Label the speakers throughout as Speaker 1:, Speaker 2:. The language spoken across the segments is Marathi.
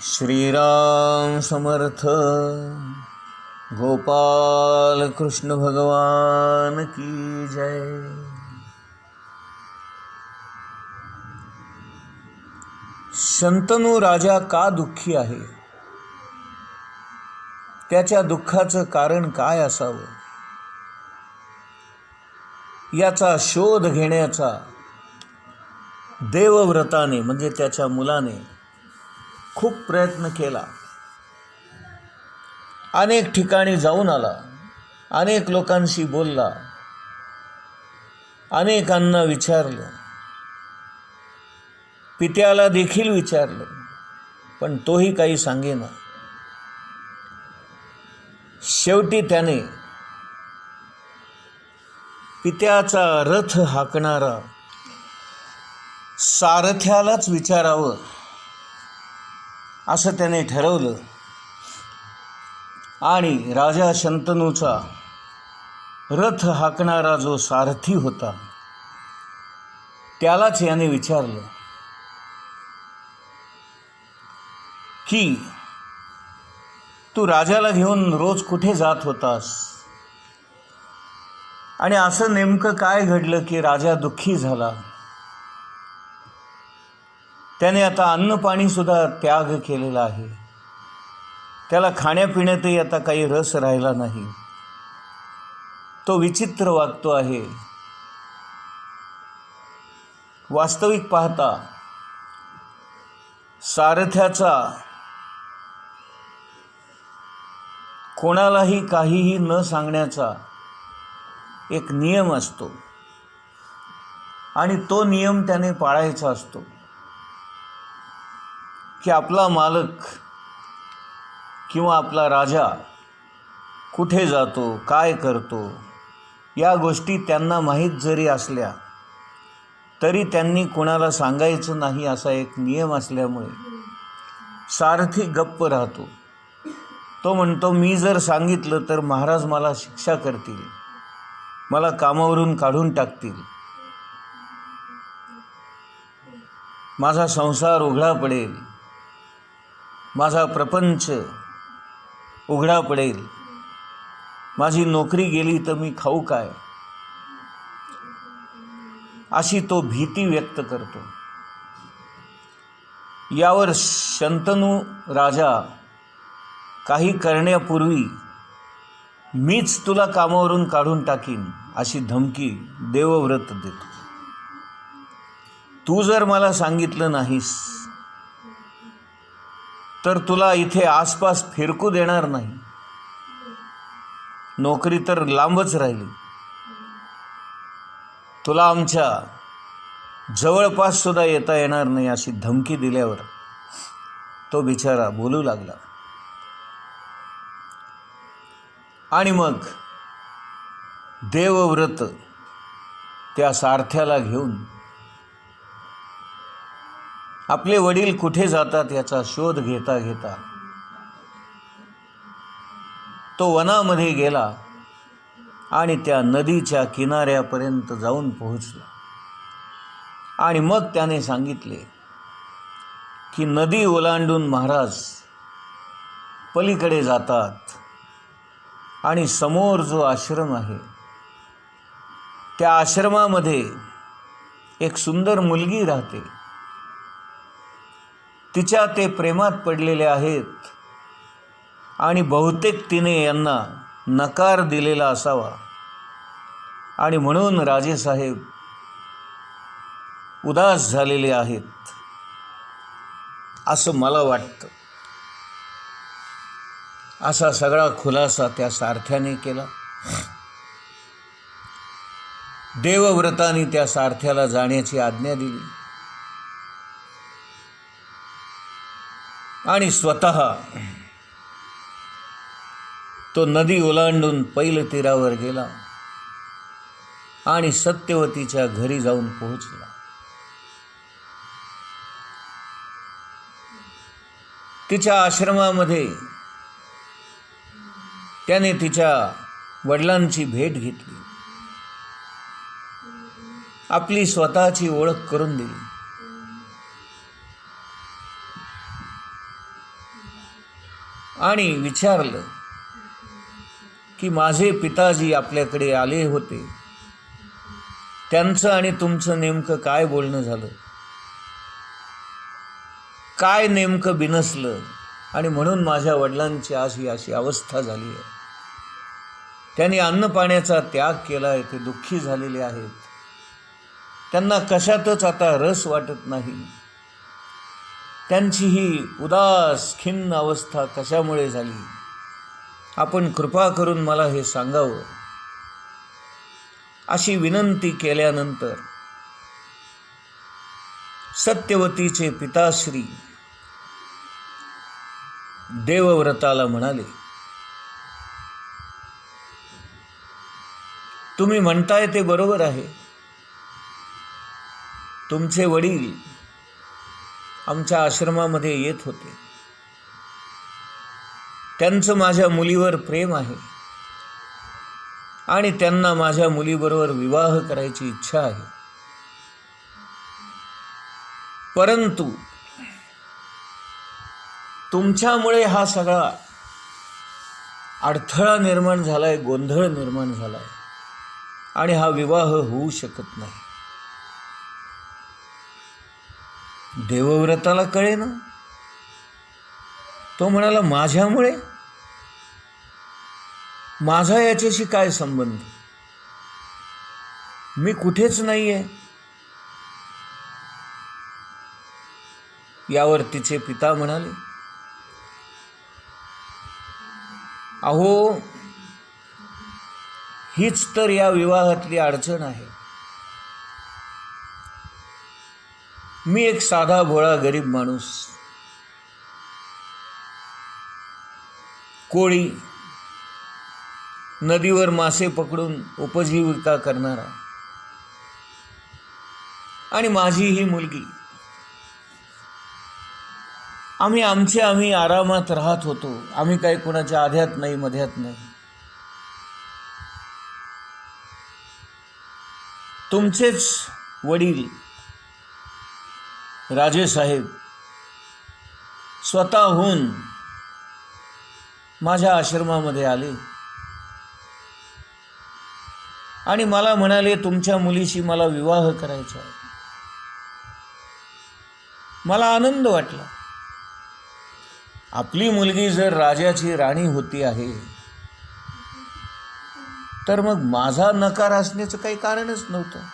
Speaker 1: श्रीराम समर्थ. गोपाल कृष्ण भगवान की जय. शंतनू राजा का दुःखी आहे? त्याच्या दुःखाचं कारण काय असावं याचा शोध घेण्याचा देवव्रताने म्हणजे त्याच्या मुलाने खूप प्रयत्न केला. अनेक ठिकाणी जाऊन आला, अनेक लोकांशी बोलला, अनेकांना विचारलं, पित्याला देखील विचारलं, पण तोही काही सांगेना. शेवटी त्याने पित्याचा रथ हाकणारा सारथ्यालाच विचारावं असं त्याने ठरवलं आणि राजा शंतनूचा रथ हाकणारा जो सारथी होता त्यालाच याने विचारलं की तू राजाला घेऊन रोज कुठे जात होतास आणि असं नेमकं काय घडलं की राजा दुःखी झाला. त्याने आता अन्न पाणी सुद्धा त्याग केलेला आहे. त्याला खाण्यापिण्यातही आता काही रस राहिला नाही. तो विचित्र वागतो आहे. वास्तविक पाहता सारथ्याचा कोणालाही काहीही न सांगण्याचा एक नियम असतो आणि तो नियम त्याने पाळायचा असतो की आपला मालक किंवा आपला राजा कुठे जातो, काय करतो, या गोष्टी त्यांना माहीत जरी असल्या तरी त्यांनी कोणाला सांगायचं नाही असा एक नियम असल्यामुळे सारथी गप्प राहतो. तो म्हणतो, मी जर सांगितलं तर महाराज मला शिक्षा करतील, मला कामावरून काढून टाकतील, माझा संसार उघडा पडेल, माझा प्रपंच उघडा पडेल, माझी नोकरी गेली तर मी खाऊ काय, अशी तो भीती व्यक्त करतो. यावर शंतनू राजा काही करण्यापूर्वी मीच तुला कामावरून काढून टाकीन अशी धमकी देवव्रत देतो. तू जर मला सांगितलं नाहीस तर तुला इथे आसपास फिरकू देणार नाही, नोकरी तर लांबच राहिली, तुला आमच्या जवळपास सुद्धा येता येणार नाही अशी धमकी दिल्यावर तो बिचारा बोलू लागला. आणि मग देवव्रत त्या सारथ्याला घेऊन आपले वडील कुठे जातात याचा शोध घेता घेता तो वनामध्ये गेला आणि त्या नदीच्या किनाऱ्यापर्यंत जाऊन पोहोचला. आणि मग त्याने सांगितले की नदी ओलांडून महाराज पलीकडे जातात आणि समोर जो आश्रम आहे त्या आश्रमामध्ये एक सुंदर मुलगी राहते. तिच्या ते प्रेमात पडलेले आहेत आणि बहुतेक तिने यांना नकार दिलेला असावा आणि म्हणून राजेसाहेब उदास झालेले आहेत असं मला वाटतं. असा सगळा खुलासा त्या सारथ्याने केला. देवव्रताने त्या सारथ्याला जाण्याची आज्ञा दिली आणि स्वतः तो नदी ओलांडून पैल तीरावर गेला आणि सत्यवतीच्या घरी जाऊन पोहोचला. तिच्या आश्रमामध्ये त्याने तिच्या वडिलांची भेट घेतली, आपली स्वतःची ओळख करून दिली. आणि विचारलं की माझे पिताजी आपल्याकडे आले होते, त्यांचं आणि तुमचं नेमकं काय बोलणं झालं, काय नेमकं बिनसलं आणि म्हणून माझ्या वडिलांची आज ही अशी अवस्था झाली आहे. त्यांनी अन्नपाण्याचा त्याग केला आहे, ते दुःखी झालेले आहेत, त्यांना कशातच आता रस वाटत नाही. त्यांची ही उदास खिन्न अवस्था कशामुळे झाली, आपण कृपा करून मला हे सांगावं. अशी विनंती केल्यानंतर सत्यवतीचे पिताश्री देवव्रताला म्हणाले, तुम्ही म्हणताय ते बरोबर आहे. तुमचे वडील आमच्या आश्रमामध्ये येत होते, त्यांचं माझ्या मुलीवर प्रेम आहे आणि त्यांना माझ्या मुलीबरोबर विवाह करायची इच्छा आहे. परंतु तुमच्यामुळे हा सगळा अडथळा निर्माण झालाय, गोंधळ निर्माण झालाय आणि हा विवाह होऊ शकत नाही. देवव्रताला कळेना. तो म्हणाला, माझ्यामुळे? माझा याच्याशी काय संबंध? मी कुठेच नाहीये. यावर तिचे पिता म्हणाले, अहो, हीच तर या विवाहातली अडचण आहे. मी एक साधा भोळा गरीब माणूस, कोळी, नदीवर मासे पकडून उपजीविका करणारा, आणि माझी ही मुलगी. आम्ही आरामात राहत होतो. आम्ही काही कोणाच्या आध्यात नाही, मध्यात नाही. तुमचेच वडील राजेसाहेब स्वतःहून माझ्या आश्रमामध्ये आले आणि मला म्हणाले, तुमच्या मुलीशी मला विवाह करायचा आहे. मला आनंद वाटला. आपली मुलगी जर राजाची राणी होती आहे तर मग माझा नकार असण्याचं काही कारणच नव्हतं.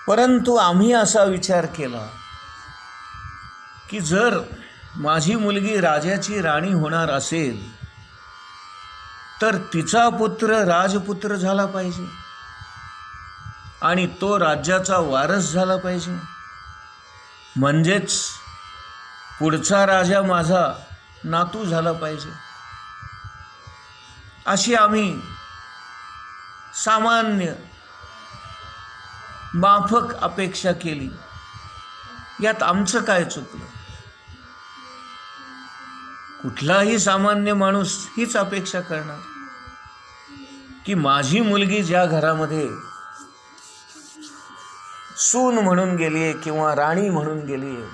Speaker 1: परंतु आम्ही असा विचार केला की जर माझी मुलगी राजाची राणी होणार असेल तर तिचा पुत्र राजपुत्र झाला पाहिजे आणि तो राज्याचा वारस झाला पाहिजे. म्हणजेच पुढचा राजा माझा नातू झाला पाहिजे. अशी आम्ही सामान्य माफक अपेक्षा केली. यात आमचं काय चुकलं? कुठलाही सामान्य माणूस हीच अपेक्षा करणार की माझी मुलगी ज्या घरामध्ये सून म्हणून गेली आहे किंवा राणी म्हणून गेली आहे,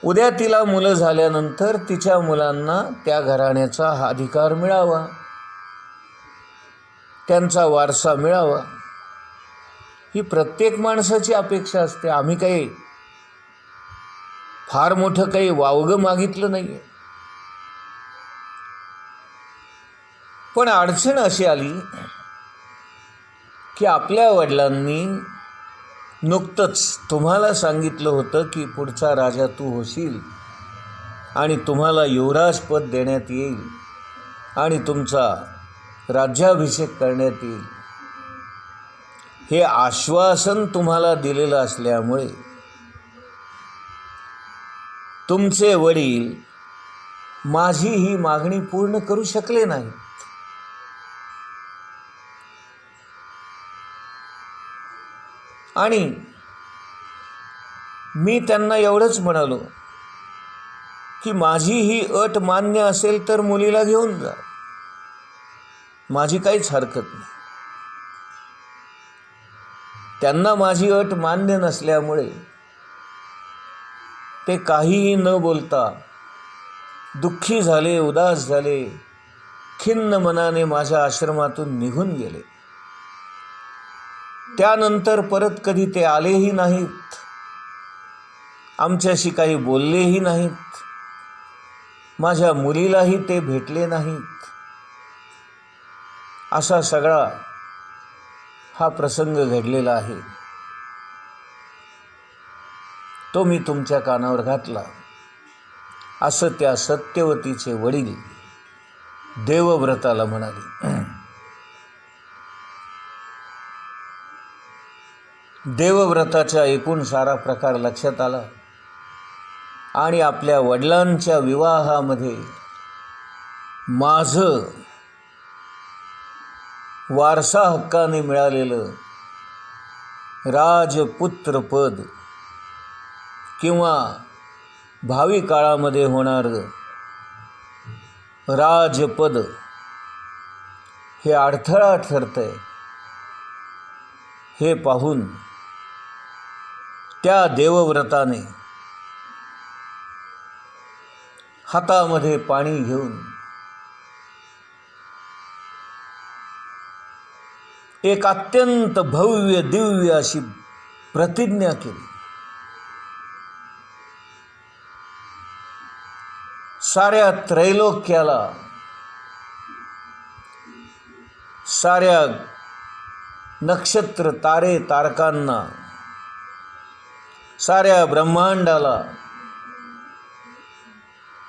Speaker 1: उद्या तिला मुलं झाल्यानंतर तिच्या मुलांना त्या घराण्याचा अधिकार मिळावा, त्यांचा वारसा मिळावा, ही प्रत्येक माणसाची अपेक्षा असते. आम्ही काही फार मोठं काही वावगं मागितलं नाहीये. पण अडचण अशी आली की आपल्या वडिलांनी नुकतंच तुम्हाला सांगितलं होतं की पुढचा राजा तू होशील आणि तुम्हाला युवराज पद देण्यात येईल आणि तुमचा राज्याभिषेक करण्यात येईल, हे आश्वासन तुम्हाला दिलेलं असल्यामुळे तुमचे वडील माझी ही मागणी पूर्ण करू शकले नाहीत. आणि मी त्यांना एवढंच म्हणालो की माझी ही अट मान्य असेल तर मुलीला घेऊन जा, माझी काहीच हरकत नाही. त्यांना माझी अट मान्य नसल्यामुळे ते काहीही न बोलता दुःखी झाले, उदास झाले, खिन्न मनाने माझ्या आश्रमातून निघून गेले. त्यानंतर परत कधी ते आलेही नाहीत, आमच्याशी काही बोललेही नाहीत, माझ्या मुलीलाही ते भेटले नाहीत. असा सगळा हा प्रसंग घडलेला आहे. तो मी तुमच्या कानावर घातला. असं त्या सत्यवतीचे वडील देवव्रताला म्हणाले. देवव्रताचा एकूण सारा प्रकार लक्षात आला आणि आपल्या वडिलांच्या विवाहामध्ये माझं वारसा हक्काने मिळालेलं राजपुत्रपद किंवा भावी काळामध्ये होणारं राजपद हे अडथळा ठरतंय हे पाहून त्या देवव्रताने हातामध्ये पाणी घेऊन एक अत्यंत भव्य दिव्य अशी प्रतिज्ञा केली. साऱ्या त्रैलोक्याला, साऱ्या नक्षत्र तारे तारकांना, साऱ्या ब्रह्मांडाला,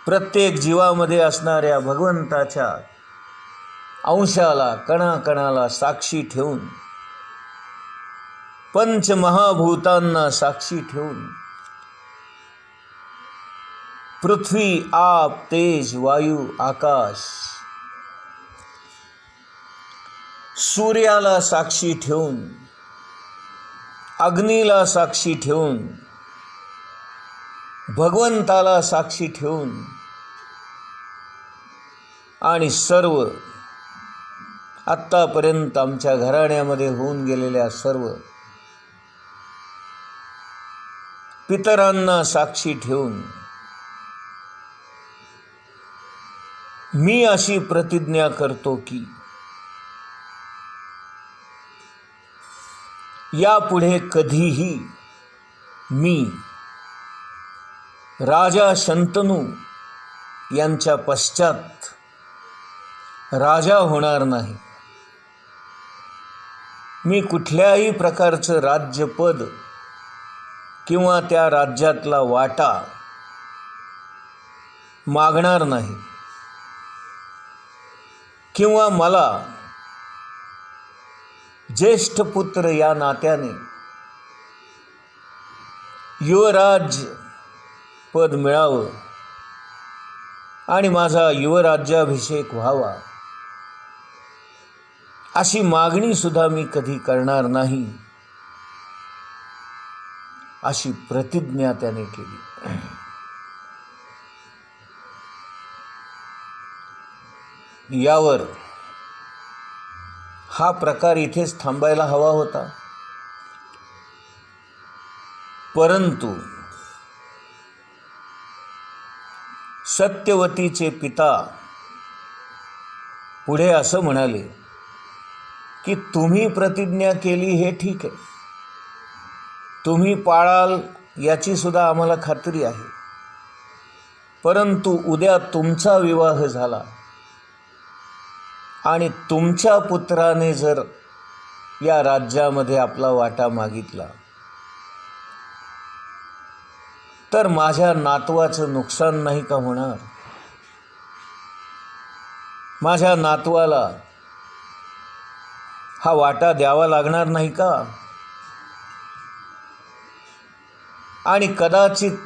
Speaker 1: प्रत्येक जीवामध्ये असणाऱ्या भगवंताच्या अंशाला, कणाकणाला साक्षी ठेवून, पंचमहाभूतांना साक्षी ठेवून, पृथ्वी, आप, तेज, वायू, आकाश, सूर्याला साक्षी ठेवून, अग्नीला साक्षी ठेवून, भगवंताला साक्षी ठेवून आणि सर्व आत्तापर्यंत आमच्या घराण्यामध्ये होऊन गेलेल्या सर्व पितरांना साक्षी ठेवून मी अशी प्रतिज्ञा करतो की यापुढे कधीही मी राजा शंतनू यांच्या पश्चात राजा होणार नाही. मी कुठल्याही प्रकारचं राज्यपद किंवा त्या राज्यातला वाटा मागणार नाही किंवा मला ज्येष्ठ पुत्र या नात्याने युवराज पद मिळावं आणि माझा युवराज्याभिषेक व्हावा अशी मागणी सुद्धा मी कधी करणार नाही, अशी प्रतिज्ञा त्याने केली. यावर हा प्रकार इथेच थांबायला हवा होता, परंतु सत्यवतीचे पिता पुढे असं म्हणाले की तुम्ही प्रतिज्ञा केली हे ठीक आहे, तुम्ही पाळाल याची सुद्धा आम्हाला खात्री आहे, परंतु उद्या तुमचा विवाह झाला आणि तुमच्या पुत्राने जर या राज्यामध्ये आपला वाटा मागितला तर माझ्या नातवाचं नुकसान नाही का होणार? माझ्या नातवाला हा वाटा द्यावा लागणार नाही का? आणि कदाचित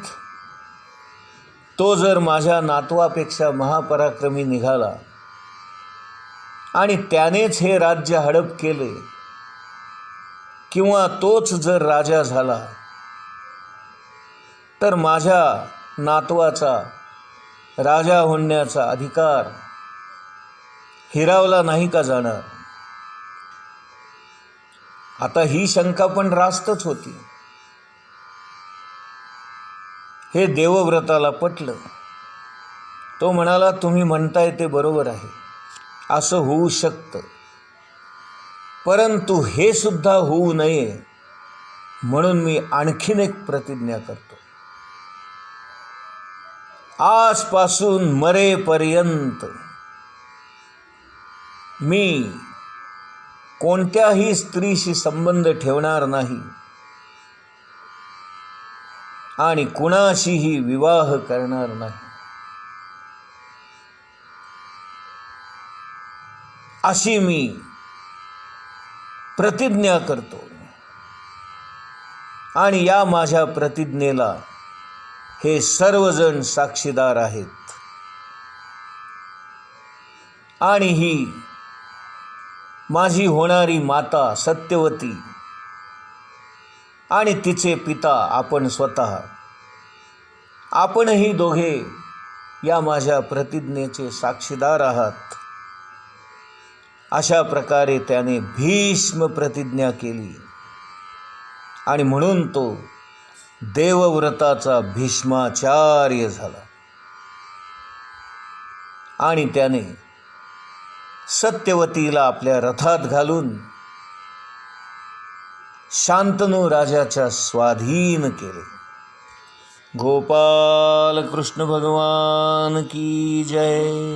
Speaker 1: तो जर माझ्या नातवापेक्षा महापराक्रमी निघाला आणि त्यानेच हे राज्य हडप केले किंवा तोच जर राजा झाला तर माझ्या नातवाचा राजा होण्याचा अधिकार हिरावला नाही का जाणार? आता ही शंका पण रास्तच होती. हे देवव्रताला पटलं. तो म्हणाला, तुम्ही म्हणताय ते बरोबर आहे, असं होऊ शकतं, परंतु हे सुद्धा होऊ नये म्हणून मी आणखीन एक प्रतिज्ञा करतो. आजपासून मरेपर्यंत मी कोणत्याही स्त्रीशी संबंध ठेवणार नाही आणि कुणाशीही विवाह करणार नाही, अशी मी प्रतिज्ञा करतो. आणि या माझ्या प्रतिज्ञेला हे सर्वजण साक्षीदार आहेत. आणि ही माझी होणारी माता सत्यवती आणि तिचे पिता आपण स्वतः, आपणही दोघे या माझ्या प्रतिज्ञेचे साक्षीदार आहात. अशा प्रकारे त्याने भीष्म प्रतिज्ञा केली आणि म्हणून तो देवव्रताचा भीष्माचार्य झाला. आणि त्याने सत्यवतीला आपल्या रथात घालून शांतनू राजाच्या स्वाधीन केले. गोपाल कृष्ण भगवान की जय.